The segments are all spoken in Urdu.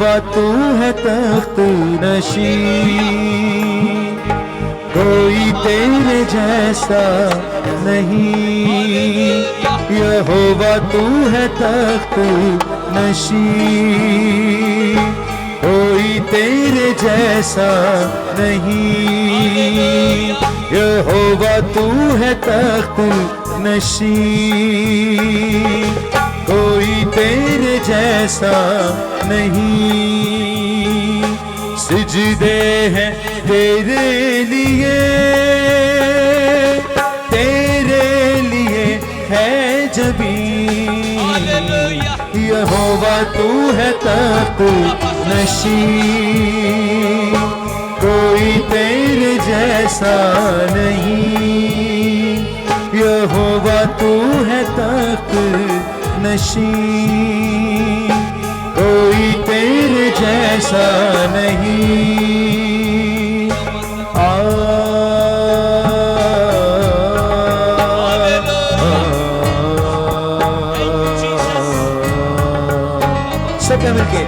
یہوہ تو ہے تخت نشین، کوئی تیرے جیسا نہیں، یہوہ تو ہے تخت نشین، کوئی تیرے جیسا نہیں، یہوہ تو ہے تخت نشین، کوئی تیرے جیسا نہیں، سجدے ہیں تیرے لیے، تیرے لیے ہے جبین، یہوہ تو ہے تخت نشین، کوئی تیرے جیسا نہیں، یہوہ تو ہے تخت نشین، کوئی تیرے جیسا نہیں، سب مل کے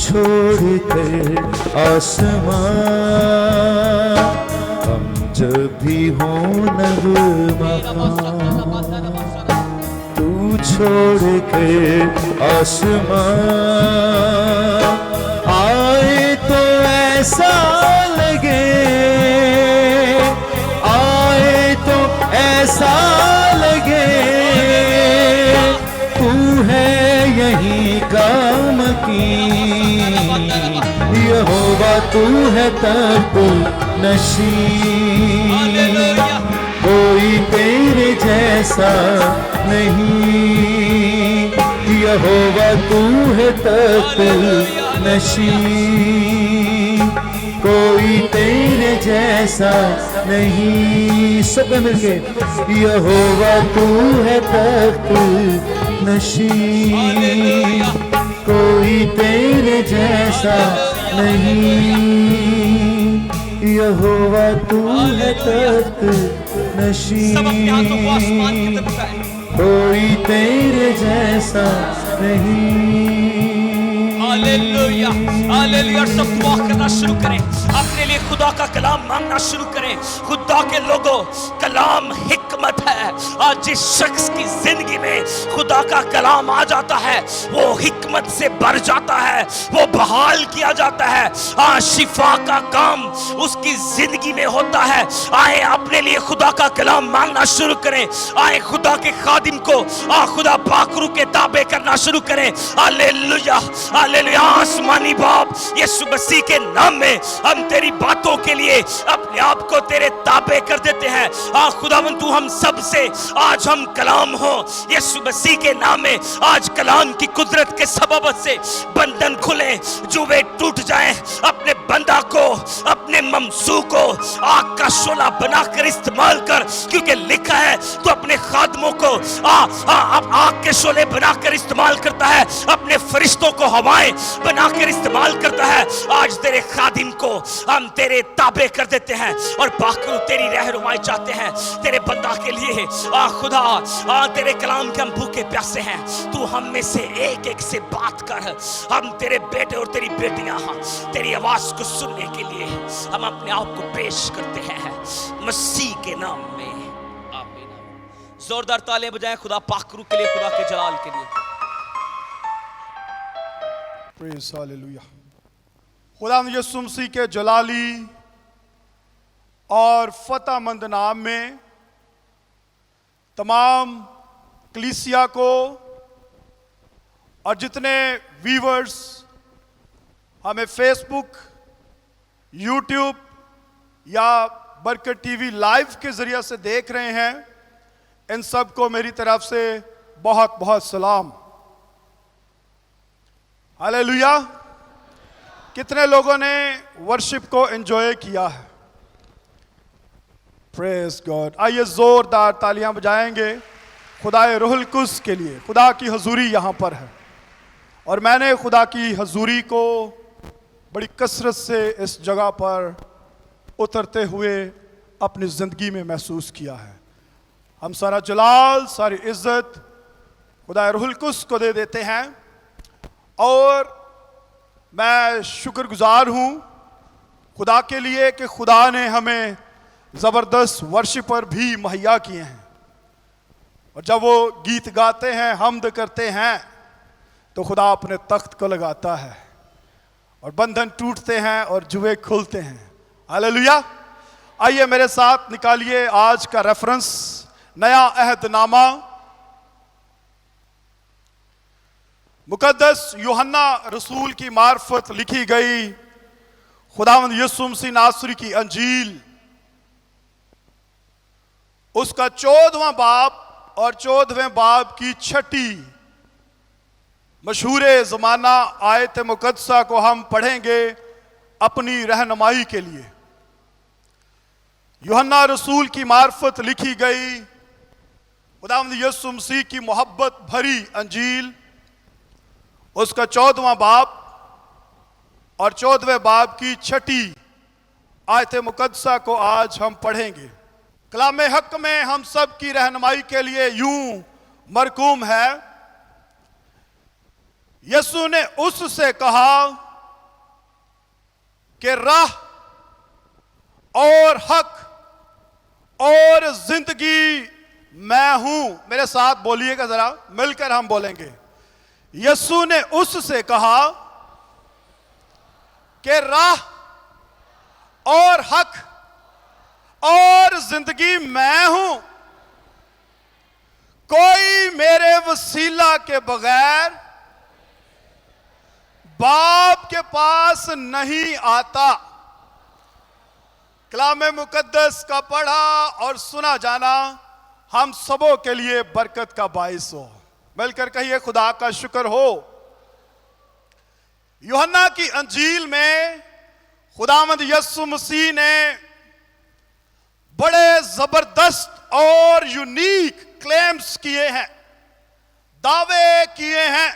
چھوڑ کر آسمان، ہم جب بھی ہوں نغمہ، تو چھوڑ کر آسمان آئے تو ایسا لگے، آئے تو ایسا لگے، تو ہے یہیں کا مکین، یہوہ تو ہے تخت نشین، کوئی تیرے جیسا نہیں، یہوہ تو ہے تخت نشین، کوئی تیرے جیسا نہیں، سب مل کے یہوہ تو ہے تخت نشین، کوئی تیرے جیسا نہیں، یہوہ تو ہے تخت نشین، کوئی تیرے جیسا نہیں۔ ہاللیلویہ ہاللیلویہ، سب دعا کرنا شروع کریں، اپنے لیے خدا کا کلام مانگنا شروع کریں۔ خدا کے لوگوں، کلام حکمت ہے، آج جس شخص کی زندگی میں خدا کا کلام آ جاتا ہے وہ حکمت سے بھر جاتا ہے، وہ بحال کیا جاتا ہے، شفا کا کام اس کی زندگی میں ہوتا ہے۔ آئے اپنے لیے خدا کا کلام مانگنا شروع کریں، آئے خدا کے خادم کو خدا پاک روح کے تابع کرنا شروع کریں۔ ہاللیلویہ ہاللیلویہ، آسمانی باپ یسوع مسیح کے نام میں ہم تیری باتوں کے لیے اپنے آپ کو تیرے تابع کر دیتے ہیں۔ خداوند تو ہم سب سے آج ہم کلام ہو یسوع مسیح کے نام میں، آج کلام کی قدرت کے سبب سے بندھن کھلیں، جوے ٹوٹ جائیں، اپنے بندہ کو اپنے ممسوح کو آگ کا شعلہ بنا کر استعمال کر، کیونکہ لکھا ہے تو اپنے خادموں کو آگ کے شعلے بنا کر استعمال کرتا ہے، اپنے فرشتوں کو ہوائیں بنا کر استعمال کرتا ہے۔ آج تیرے خادم کو ہم تیرے تابع کر دیتے ہیں اور پاک تیری رہنمائی چاہتے ہیں تیرے بندہ کے لیے۔ خدا تیرے کلام کے ہم بھوکے پیاسے ہیں، تو ہم میں سے ایک ایک سے بات کر، ہم تیرے بیٹے اور تیری بیٹیاں تیری آواز کو سننے کے لیے ہم اپنے آپ کو پیش کرتے ہیں مسیح کے نام میں، آمین۔ زوردار تالیاں بجائیں خدا پاک روح کے لیے، خدا کے جلال کے لیے۔ پریز ہاللیلویہ۔ خدا یسوع مسیح کے جلالی اور فتح مند نام میں تمام کلیسیا کو اور جتنے ویورز ہمیں فیس بک، یوٹیوب یا برکت ٹی وی لائیو کے ذریعے سے دیکھ رہے ہیں، ان سب کو میری طرف سے بہت بہت سلام۔ ہاللیلویہ۔ کتنے لوگوں نے ورشپ کو انجوائے کیا ہے؟ پریز گاڈ۔ آئیے زوردار تالیاں بجائیں گے خدا روح القدس کے لیے۔ خدا کی حضوری یہاں پر ہے اور میں نے خدا کی حضوری کو بڑی کثرت سے اس جگہ پر اترتے ہوئے اپنی زندگی میں محسوس کیا ہے. ہم سارا جلال، ساری عزت خدا روح القدس کو دے دیتے ہیں، اور میں شکر گزار ہوں خدا کے لیے کہ خدا نے ہمیں زبردست ورشپر بھی مہیا کیے ہیں، اور جب وہ گیت گاتے ہیں، حمد کرتے ہیں، تو خدا اپنے تخت کو لگاتا ہے اور بندھن ٹوٹتے ہیں اور جوئے کھلتے ہیں. ہاللیلویا. آئیے میرے ساتھ نکالیے آج کا ریفرنس، نیا عہد نامہ، مقدس یوحنا رسول کی معرفت لکھی گئی خداوند یسوع مسیح ناصری کی انجیل، اس کا 14واں باب اور 14ویں باب کی 6 مشہور زمانہ آیت مقدسہ کو ہم پڑھیں گے اپنی رہنمائی کے لیے. یوحنا رسول کی معرفت لکھی گئی خداوند یسوع مسیح کی محبت بھری انجیل، اس کا 14واں باب اور 14ویں باب کی 6 آیت مقدسہ کو آج ہم پڑھیں گے. کلام حق میں ہم سب کی رہنمائی کے لیے یوں مرقوم ہے، یسوع نے اس سے کہا کہ راہ اور حق اور زندگی میں ہوں. میرے ساتھ بولیے گا ذرا، مل کر ہم بولیں گے. یسوع نے اس سے کہا کہ راہ اور حق اور زندگی میں ہوں، کوئی میرے وسیلہ کے بغیر باپ کے پاس نہیں آتا. کلام مقدس کا پڑھا اور سنا جانا ہم سبوں کے لیے برکت کا باعث ہو. مل کر کہیے خدا کا شکر ہو. یوحنا کی انجیل میں خداوند یسوع مسیح نے بڑے زبردست اور یونیک کلیمز کیے ہیں، دعوے کیے ہیں.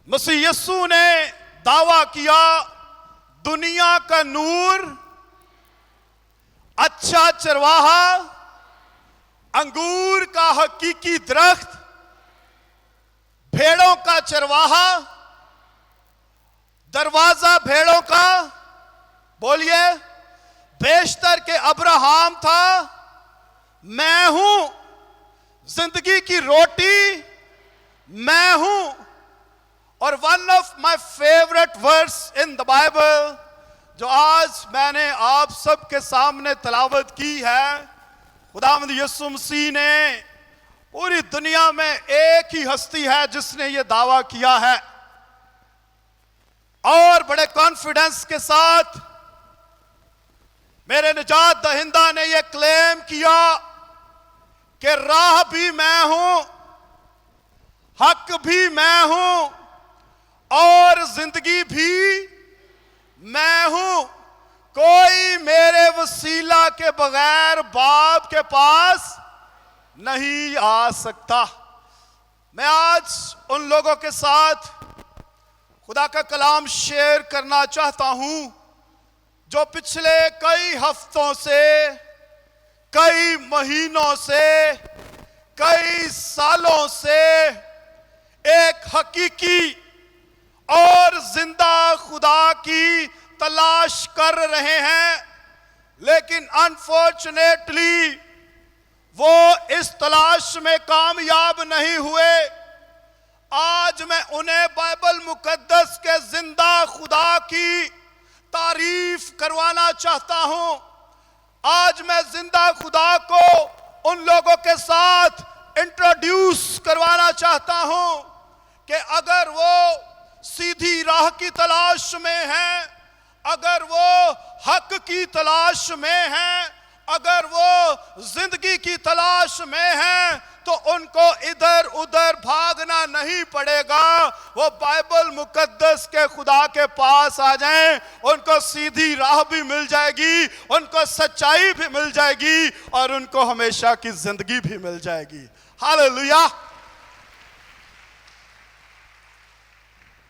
مسیح یسوع نے دعویٰ کیا دنیا کا نور، اچھا چرواہا، انگور کا حقیقی درخت، بھیڑوں کا چرواہا، دروازہ بھیڑوں کا. بولیے، بیشتر کے ابراہام تھا، میں ہوں. زندگی کی روٹی میں ہوں. اور one of my favourite verse in the Bible جو آج میں نے آپ سب کے سامنے تلاوت کی ہے، خداوند یسوع مسیح نے پوری دنیا میں ایک ہی ہستی ہے جس نے یہ دعویٰ کیا ہے، اور بڑے کانفیڈنس کے ساتھ میرے نجات دہندہ نے یہ کلیم کیا کہ راہ بھی میں ہوں، حق بھی میں ہوں، اور زندگی بھی میں ہوں. کوئی میرے وسیلہ کے بغیر باپ کے پاس نہیں آ سکتا. میں آج ان لوگوں کے ساتھ خدا کا کلام شیئر کرنا چاہتا ہوں جو پچھلے کئی ہفتوں سے، کئی مہینوں سے، کئی سالوں سے ایک حقیقی اور زندہ خدا کی تلاش کر رہے ہیں، لیکن انفارچونیٹلی وہ اس تلاش میں کامیاب نہیں ہوئے. آج میں انہیں بائبل مقدس کے زندہ خدا کی تعریف کروانا چاہتا ہوں. آج میں زندہ خدا کو ان لوگوں کے ساتھ انٹروڈیوس کروانا چاہتا ہوں کہ اگر وہ سیدھی راہ کی تلاش میں ہیں، اگر وہ حق کی تلاش میں ہیں، اگر وہ زندگی کی تلاش میں ہیں، تو ان کو ادھر ادھر بھاگنا نہیں پڑے گا. وہ بائبل مقدس کے خدا کے پاس آ جائیں، ان کو سیدھی راہ بھی مل جائے گی، ان کو سچائی بھی مل جائے گی، اور ان کو ہمیشہ کی زندگی بھی مل جائے گی. ہاللیلویا.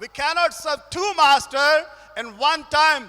We cannot serve 2 masters in one time।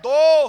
2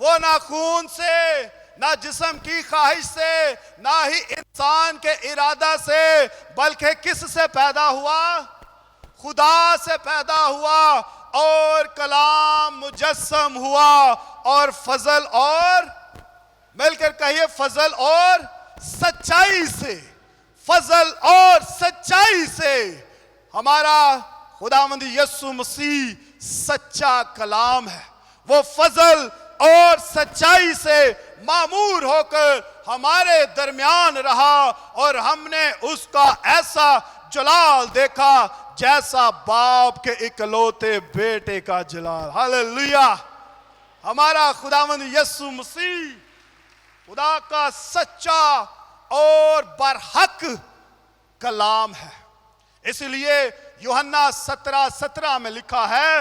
وہ نہ خون سے، نہ جسم کی خواہش سے، نہ ہی انسان کے ارادہ سے، بلکہ کس سے پیدا ہوا؟ خدا سے پیدا ہوا، اور کلام مجسم ہوا، اور فضل اور، مل کر کہیے، فضل اور سچائی سے، فضل اور سچائی سے ہمارا خداوند یسوع مسیح سچا کلام ہے۔ وہ فضل اور سچائی سے معمور ہو کر ہمارے درمیان رہا، اور ہم نے اس کا ایسا جلال دیکھا جیسا باپ کے اکلوتے بیٹے کا جلال۔ ہاللیلویہ! ہمارا خداوند یسوع مسیح خدا کا سچا اور برحق کلام ہے۔ اس لیے یوحنا 17:17 میں لکھا ہے،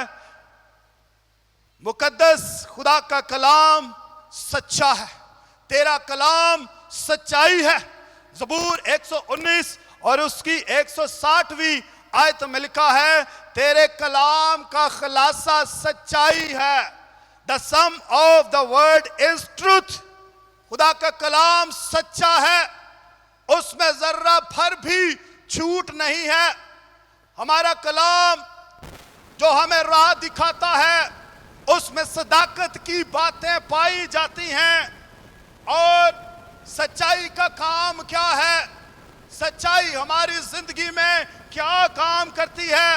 مقدس خدا کا کلام سچا ہے، تیرا کلام سچائی ہے۔ زبور 119 اور اس کی 160ویں آیت میں لکھا ہے، تیرے کلام کا خلاصہ سچائی ہے۔ The sum of the word is truth۔ خدا کا کلام سچا ہے، اس میں ذرہ بھر بھی جھوٹ نہیں ہے۔ ہمارا کلام جو ہمیں راہ دکھاتا ہے، اس میں صداقت کی باتیں پائی جاتی ہیں۔ اور سچائی کا کام کیا ہے؟ سچائی ہماری زندگی میں کیا کام کرتی ہے؟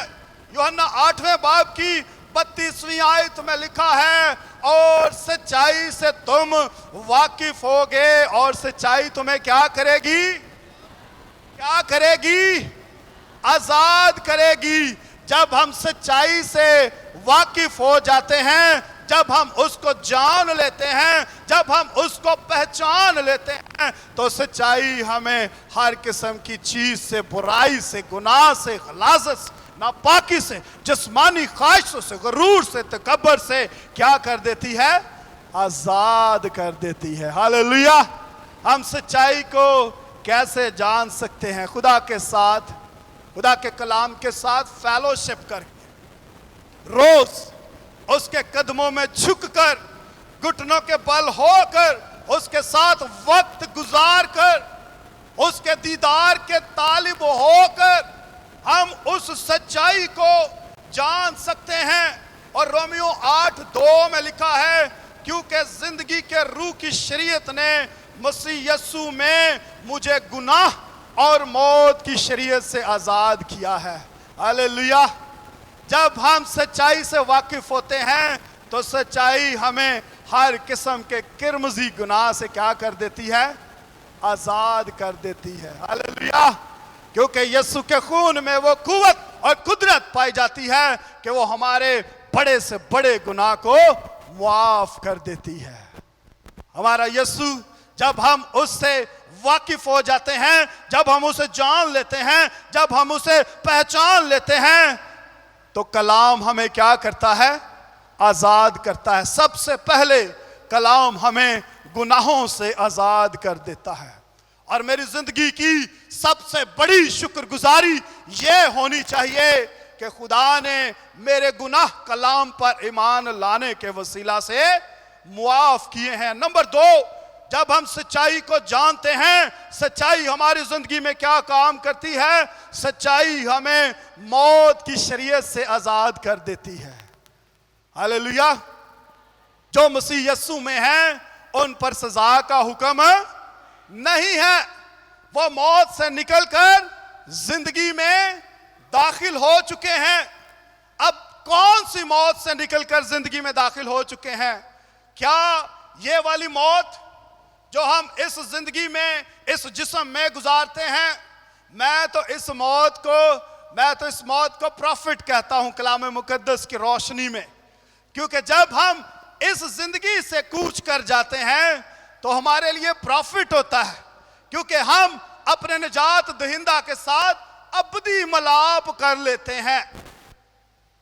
یوحنا 8ویں باب کی 32ویں آیت میں لکھا ہے، اور سچائی سے تم واقف ہوگے، اور سچائی تمہیں کیا کرے گی؟ کیا کرے گی؟ آزاد کرے گی۔ جب ہم سچائی سے واقف ہو جاتے ہیں، جب ہم اس کو جان لیتے ہیں، جب ہم اس کو پہچان لیتے ہیں، تو سچائی ہمیں ہر قسم کی چیز سے، برائی سے، گناہ سے، غلاظت سے، ناپاکی سے، جسمانی خواہشوں سے، غرور سے، تکبر سے کیا کر دیتی ہے؟ آزاد کر دیتی ہے۔ ہاللیلویہ! ہم سچائی کو کیسے جان سکتے ہیں؟ خدا کے ساتھ، خدا کے کلام کے ساتھ فیلوشپ کر کے، روز اس کے قدموں میں جھک کر، گھٹنوں کے بل ہو کر، اس کے ساتھ وقت گزار کر، اس کے دیدار کے طالب ہو کر ہم اس سچائی کو جان سکتے ہیں۔ اور رومیو 8:2 میں لکھا ہے، کیونکہ زندگی کے روح کی شریعت نے مسیح یسوع میں مجھے گناہ اور موت کی شریعت سے آزاد کیا ہے۔ ہاللیلویہ! جب ہم سچائی سے واقف ہوتے ہیں تو سچائی ہمیں ہر قسم کے کرمزی گناہ سے کیا کر دیتی ہے؟ آزاد کر دیتی ہے۔ ہاللیلویہ! کیونکہ یسوع کے خون میں وہ قوت اور قدرت پائی جاتی ہے کہ وہ ہمارے بڑے سے بڑے گناہ کو معاف کر دیتی ہے۔ ہمارا یسوع، جب ہم اس سے واقف ہو جاتے ہیں، جب ہم اسے جان لیتے ہیں، جب ہم اسے پہچان لیتے ہیں، تو کلام ہمیں کیا کرتا ہے؟ آزاد کرتا ہے۔ سب سے پہلے کلام ہمیں گناہوں سے آزاد کر دیتا ہے۔ اور میری زندگی کی سب سے بڑی شکر گزاری یہ ہونی چاہیے کہ خدا نے میرے گناہ کلام پر ایمان لانے کے وسیلہ سے معاف کیے ہیں۔ نمبر 2، جب ہم سچائی کو جانتے ہیں، سچائی ہماری زندگی میں کیا کام کرتی ہے؟ سچائی ہمیں موت کی شریعت سے آزاد کر دیتی ہے۔ ہاللیلویہ! جو مسیح یسوع میں ہیں ان پر سزا کا حکم نہیں ہے۔ وہ موت سے نکل کر زندگی میں داخل ہو چکے ہیں۔ اب کون سی موت سے نکل کر زندگی میں داخل ہو چکے ہیں؟ کیا یہ والی موت جو ہم اس زندگی میں اس جسم میں گزارتے ہیں؟ میں تو اس موت کو پروفٹ کہتا ہوں کلام مقدس کی روشنی میں، کیونکہ جب ہم اس زندگی سے کوچ کر جاتے ہیں تو ہمارے لیے پروفٹ ہوتا ہے، کیونکہ ہم اپنے نجات دہندہ کے ساتھ ابدی ملاپ کر لیتے ہیں۔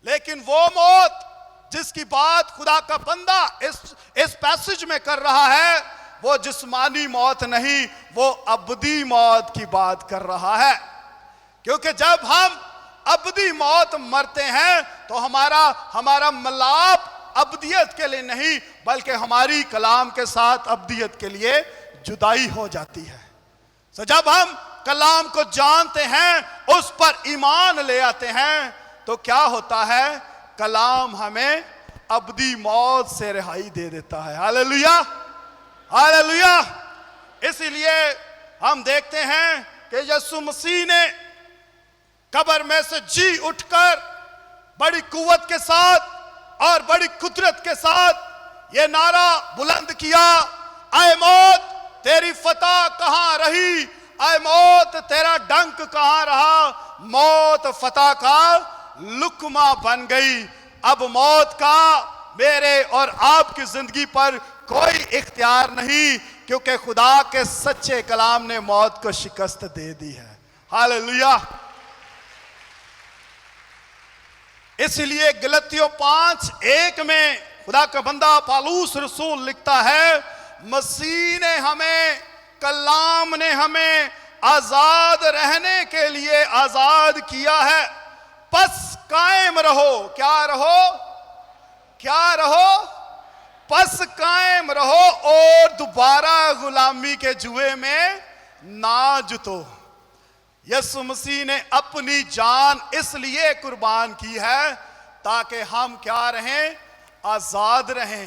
لیکن وہ موت جس کی بات خدا کا بندہ اس پیسج میں کر رہا ہے، وہ جسمانی موت نہیں، وہ ابدی موت کی بات کر رہا ہے۔ کیونکہ جب ہم ابدی موت مرتے ہیں تو ہمارا ملاپ ابدیت کے لیے نہیں بلکہ ہماری کلام کے ساتھ ابدیت کے لیے جدائی ہو جاتی ہے. تو جب ہم کلام کو جانتے ہیں، اس پر ایمان لے آتے ہیں، تو کیا ہوتا ہے؟ کلام ہمیں ابدی موت سے رہائی دے دیتا ہے. ہاللیلویا، ہاللیلویا. اسی لیے ہم دیکھتے ہیں کہ یسوع مسیح نے قبر میں سے جی اٹھ کر بڑی قوت کے ساتھ اور بڑی قدرت کے ساتھ یہ نعرہ بلند کیا، اے موت تیری فتح کہاں رہی، اے موت تیرا ڈنک کہاں رہا، موت فتح کا لقمہ بن گئی. اب موت کا میرے اور آپ کی زندگی پر کوئی اختیار نہیں، کیونکہ خدا کے سچے کلام نے موت کو شکست دے دی ہے. ہاللیلویا. اس لیے گلتیوں 5:1 میں خدا کا بندہ پالوس رسول لکھتا ہے، مسیح نے ہمیں، کلام نے ہمیں آزاد رہنے کے لیے آزاد کیا ہے، پس قائم رہو. کیا رہو؟ کیا رہو؟ پس قائم رہو اور دوبارہ غلامی کے جوئے میں نہ جتو. یسوع مسیح نے اپنی جان اس لیے قربان کی ہے تاکہ ہم کیا رہیں؟ آزاد رہیں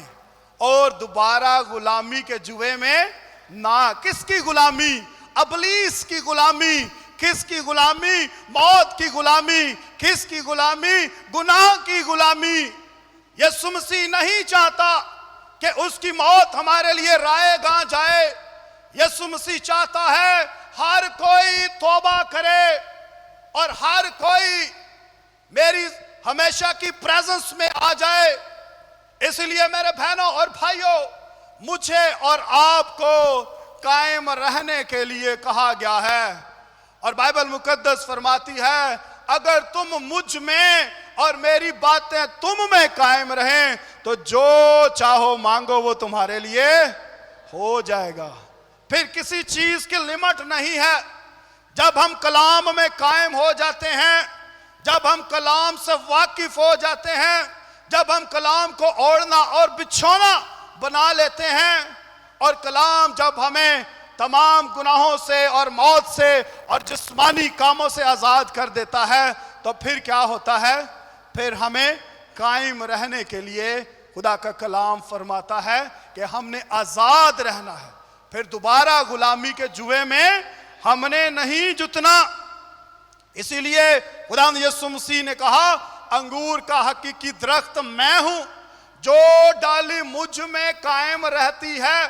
اور دوبارہ غلامی کے جوئے میں نہ. کس کی غلامی؟ ابلیس کی غلامی. کس کی غلامی؟ موت کی غلامی. کس کی غلامی؟ گناہ کی غلامی. یسوع مسیح نہیں چاہتا کہ اس کی موت ہمارے لیے رائے گاں جائے. یسوع مسیح چاہتا ہے ہر کوئی توبہ کرے اور ہر کوئی میری ہمیشہ کی پریزنس میں آ جائے. اس لیے میرے بہنوں اور بھائیوں، مجھے اور آپ کو قائم رہنے کے لیے کہا گیا ہے. اور بائبل مقدس فرماتی ہے اگر تم مجھ میں اور میری باتیں تم میں قائم رہیں تو جو چاہو مانگو وہ تمہارے لیے ہو جائے گا. پھر کسی چیز کی لمٹ نہیں ہے. جب ہم کلام میں قائم ہو جاتے ہیں، جب ہم کلام سے واقف ہو جاتے ہیں، جب ہم کلام کو اوڑھنا اور بچھونا بنا لیتے ہیں، اور کلام جب ہمیں تمام گناہوں سے اور موت سے اور جسمانی کاموں سے آزاد کر دیتا ہے، تو پھر کیا ہوتا ہے؟ پھر ہمیں قائم رہنے کے لیے خدا کا کلام فرماتا ہے کہ ہم نے آزاد رہنا ہے. پھر دوبارہ غلامی کے جوئے میں ہم نے نہیں جتنا. اسی لیے خدا یسوع مسیح نے کہا انگور کا حقیقی درخت میں ہوں، جو ڈالی مجھ میں قائم رہتی ہے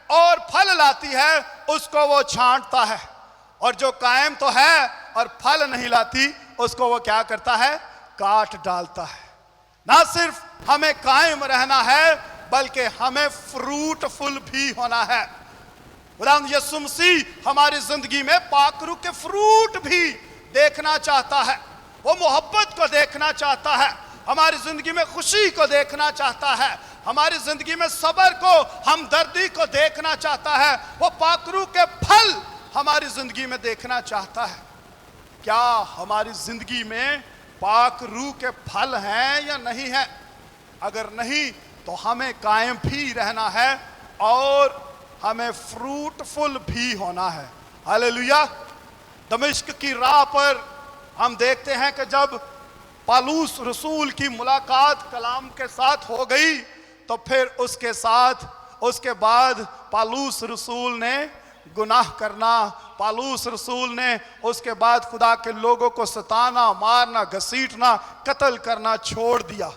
اور پھل لاتی ہے اس کو وہ چھانٹتا ہے، اور جو قائم تو ہے اور پھل نہیں لاتی اس کو وہ کیا کرتا ہے؟ کاٹ ڈالتا ہے. نہ صرف ہمیں قائم رہنا ہے بلکہ ہمیں فروٹ فل بھی ہونا ہے. خدا یسوع مسیح ہماری زندگی میں پاک روح کے فروٹ بھی دیکھنا چاہتا ہے. وہ محبت کو دیکھنا چاہتا ہے، ہماری زندگی میں خوشی کو دیکھنا چاہتا ہے، ہماری زندگی میں صبر کو، ہمدردی کو دیکھنا چاہتا ہے. وہ پاک روح کے پھل ہماری زندگی میں دیکھنا چاہتا ہے. کیا ہماری زندگی میں پاک روح کے پھل ہیں یا نہیں ہیں؟ اگر نہیں تو ہمیں قائم بھی رہنا ہے اور ہمیں فروٹ فل بھی ہونا ہے. ہاللیلویا. دمشق کی راہ پر ہم دیکھتے ہیں کہ جب پالوس رسول کی ملاقات کلام کے ساتھ ہو گئی تو پھر اس کے بعد پالوس رسول نے گناہ کرنا، پالوس رسول نے اس کے بعد خدا کے لوگوں کو ستانا، مارنا، گھسیٹنا، قتل کرنا چھوڑ دیا.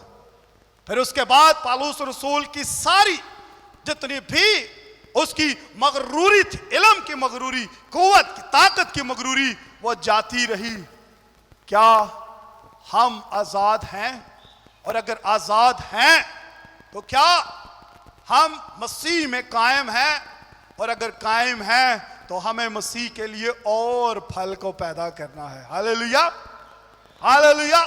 پھر اس کے بعد پالوس رسول کی ساری جتنی بھی اس کی مغروری تھی، علم کی مغروری، قوت کی، طاقت کی مغروری، وہ جاتی رہی. کیا ہم آزاد ہیں؟ اور اگر آزاد ہیں تو کیا ہم مسیح میں قائم ہیں؟ اور اگر قائم ہیں تو ہمیں مسیح کے لیے اور پھل کو پیدا کرنا ہے. ہاللیلویا، ہاللیلویا.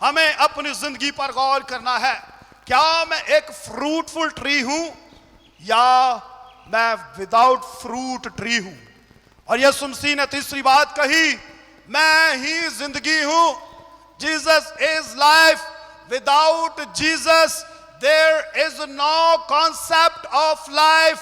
ہمیں اپنی زندگی پر غور کرنا ہے. کیا میں ایک فروٹفل ٹری ہوں یا میں وداؤٹ فروٹ ٹری ہوں؟ اور یسوع مسیح نے تیسری بات کہی، میں ہی زندگی ہوں. Jesus is life. Without Jesus there is no concept of life.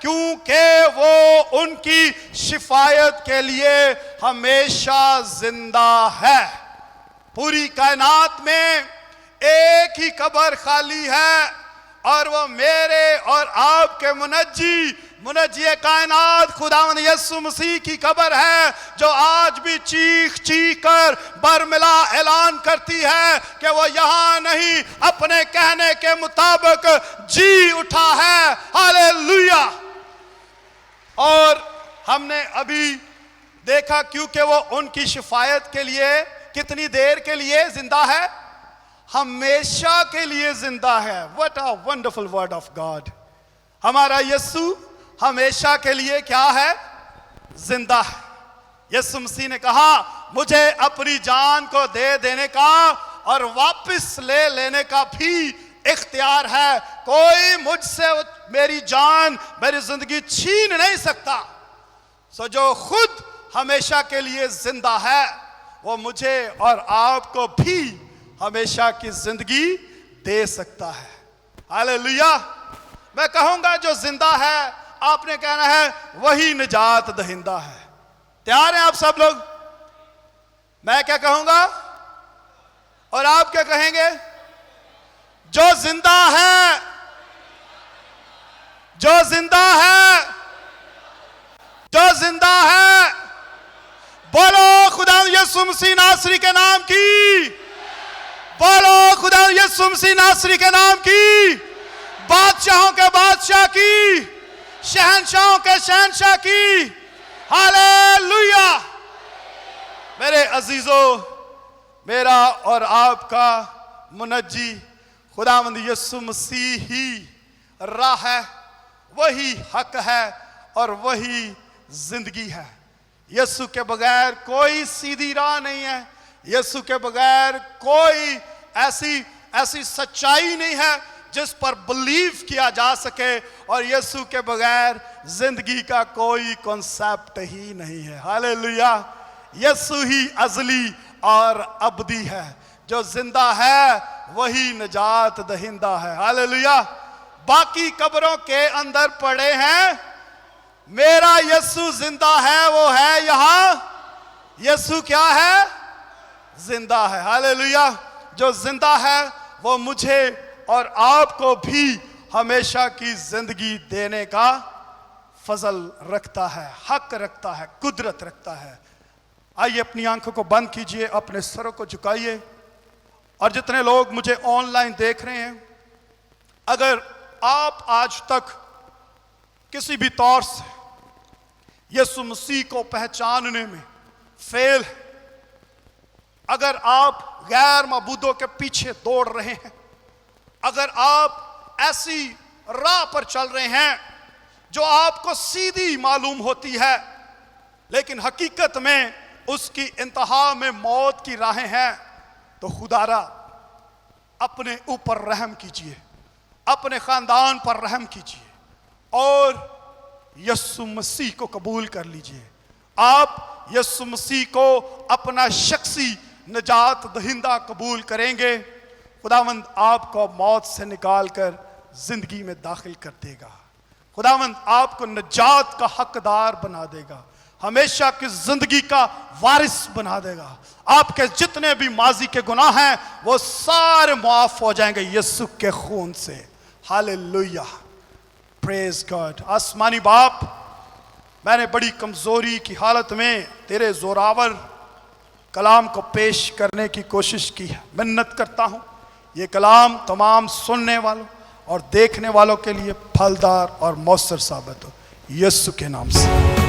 کیونکہ وہ ان کی شفایت کے لیے ہمیشہ زندہ ہے۔ پوری کائنات میں ایک ہی قبر خالی ہے اور وہ میرے اور آپ کے منجی کائنات خداوند یسوع مسیح کی قبر ہے، جو آج بھی چیخ چیخ کر برملا اعلان کرتی ہے کہ وہ یہاں نہیں، اپنے کہنے کے مطابق جی اٹھا ہے۔ ہاللیلویہ۔ اور ہم نے ابھی دیکھا کیونکہ وہ ان کی شفایت کے لیے کتنی دیر کے لیے زندہ ہے؟ ہمیشہ کے لیے زندہ ہے۔ What a wonderful word of God۔ ہمارا یسوع ہمیشہ کے لیے کیا ہے؟ زندہ ہے۔ یسوع مسیح نے کہا مجھے اپنی جان کو دے دینے کا اور واپس لے لینے کا بھی اختیار ہے، کوئی مجھ سے میری جان، میری زندگی چھین نہیں سکتا۔ جو خود ہمیشہ کے لیے زندہ ہے وہ مجھے اور آپ کو بھی ہمیشہ کی زندگی دے سکتا ہے۔ ہاللیلویہ۔ میں کہوں گا جو زندہ ہے، آپ نے کہنا ہے وہی نجات دہندہ ہے۔ تیار ہیں آپ سب لوگ؟ میں کیا کہوں گا اور آپ کیا کہیں گے؟ جو زندہ ہے، جو زندہ ہے، جو زندہ ہے، بولو خدا یسوع مسیح ناصری کے نام کی، بولو خدا یسوع مسیح ناصری کے نام کی، بادشاہوں کے بادشاہ کی، شہنشاہوں کے شہنشاہ کی۔ ہاللیلویہ۔ میرے عزیزو، میرا اور آپ کا منجی خداوند یسوع مسیح ہی راہ ہے، وہی حق ہے اور وہی زندگی ہے۔ یسوع کے بغیر کوئی سیدھی راہ نہیں ہے، یسوع کے بغیر کوئی ایسی سچائی نہیں ہے جس پر بلیو کیا جا سکے، اور یسوع کے بغیر زندگی کا کوئی کنسیپٹ ہی نہیں ہے۔ ہاللیلویہ۔ یسوع ہی ازلی اور ابدی ہے، جو زندہ ہے وہی نجات دہندہ ہے۔ ہاللیلویہ۔ باقی قبروں کے اندر پڑے ہیں، میرا یسوع زندہ ہے، وہ ہے یہاں۔ یسوع کیا ہے؟ زندہ ہے۔ ہاللیلویہ۔ جو زندہ ہے وہ مجھے اور آپ کو بھی ہمیشہ کی زندگی دینے کا فضل رکھتا ہے، حق رکھتا ہے، قدرت رکھتا ہے۔ آئیے اپنی آنکھوں کو بند کیجئے، اپنے سروں کو جھکائیے، اور جتنے لوگ مجھے آن لائن دیکھ رہے ہیں، اگر آپ آج تک کسی بھی طور سے یسوع مسیح کو پہچاننے میں فیل ہے، اگر آپ غیر معبودوں کے پیچھے دوڑ رہے ہیں، اگر آپ ایسی راہ پر چل رہے ہیں جو آپ کو سیدھی معلوم ہوتی ہے لیکن حقیقت میں اس کی انتہا میں موت کی راہیں ہیں، تو خدا را اپنے اوپر رحم کیجئے، اپنے خاندان پر رحم کیجئے اور یسوع مسیح کو قبول کر لیجئے۔ آپ یسوع مسیح کو اپنا شخصی نجات دہندہ قبول کریں گے، خداوند آپ کو موت سے نکال کر زندگی میں داخل کر دے گا۔ خداوند آپ کو نجات کا حقدار بنا دے گا، ہمیشہ کی زندگی کا وارث بنا دے گا۔ آپ کے جتنے بھی ماضی کے گناہ ہیں وہ سارے معاف ہو جائیں گے یسوع کے خون سے۔ ہاللیلویہ، پریز گاڈ۔ آسمانی باپ، میں نے بڑی کمزوری کی حالت میں تیرے زوراور کلام کو پیش کرنے کی کوشش کی ہے، منت کرتا ہوں یہ کلام تمام سننے والوں اور دیکھنے والوں کے لیے پھلدار اور مؤثر ثابت ہو، یسوع کے نام سے۔